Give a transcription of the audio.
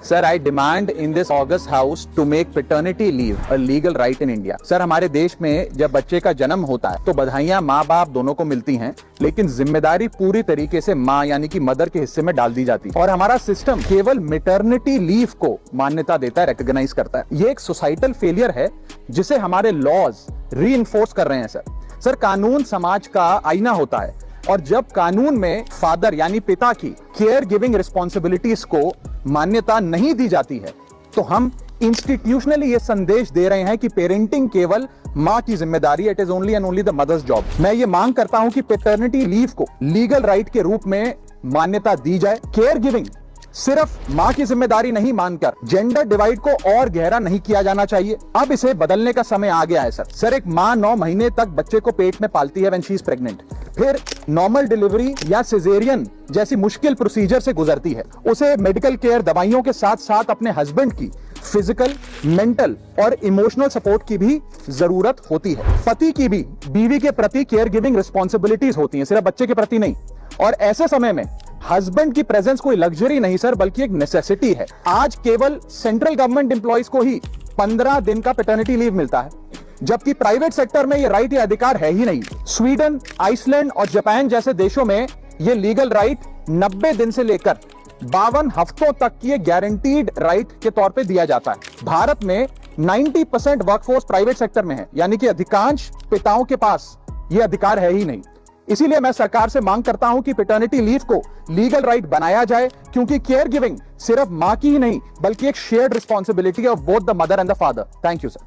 Sir, I demand in this August House to make paternity leave a legal right in India. Sir, हमारे देश में जब बच्चे का जन्म होता है तो बधाइयां माँ बाप दोनों को मिलती हैं, लेकिन जिम्मेदारी पूरी तरीके से माँ यानी कि मदर के हिस्से में डाल दी जाती है और हमारा सिस्टम केवल मैटरनिटी लीव को मान्यता देता है, रिकॉग्नाइज करता है। ये एक सोसाइटल फेलियर है जिसे हमारे लॉज रीइंफोर्स कर रहे हैं। सर, कानून समाज का आईना होता है और जब कानून में फादर यानी पिता की केयर गिविंग रिस्पॉन्सिबिलिटीज को मान्यता नहीं दी जाती है तो हम इंस्टीट्यूशनली ये संदेश दे रहे हैं कि पेरेंटिंग केवल मां की जिम्मेदारी, it is only and only the mother's job. मैं ये मांग करता हूं कि पैटर्निटी लीव को लीगल राइट के रूप में मान्यता दी जाए। केयर गिविंग सिर्फ मां की जिम्मेदारी नहीं मानकर जेंडर डिवाइड को और गहरा नहीं किया जाना चाहिए। अब इसे बदलने का समय आ गया है। सर, एक मां 9 महीने तक बच्चे को पेट में पालती है व्हेन शी इज प्रेग्नेंट, फिर नॉर्मल डिलीवरी या सिजेरियन जैसी मुश्किल प्रोसीजर से गुजरती है। उसे मेडिकल केयर, दवाइयों के साथ साथ अपने हस्बैंड की फिजिकल, मेंटल और इमोशनल सपोर्ट की भी जरूरत होती है। पति की भी बीवी के प्रति केयर गिविंग रिस्पॉन्सिबिलिटीज होती हैं, सिर्फ बच्चे के प्रति नहीं। और ऐसे समय में हस्बैंड की प्रेजेंस कोई लग्जरी नहीं सर, बल्कि एक नेसेसिटी है। आज केवल सेंट्रल गवर्नमेंट एम्प्लॉइज को ही 15 दिन का पैटर्निटी लीव मिलता है, जबकि प्राइवेट सेक्टर में ये राइट या अधिकार है ही नहीं। स्वीडन, आइसलैंड और जापान जैसे देशों में ये लीगल राइट 90 दिन से लेकर 52 हफ्तों तक की गारंटीड राइट के तौर पे दिया जाता है। भारत में 90% वर्कफोर्स प्राइवेट सेक्टर में है, यानी कि अधिकांश पिताओं के पास ये अधिकार है ही नहीं। इसीलिए मैं सरकार से मांग करता हूं कि पैटर्निटी लीव को लीगल राइट बनाया जाए, क्योंकि केयर गिविंग सिर्फ मां की ही नहीं बल्कि एक shared responsibility of both the mother and the father. Thank you sir.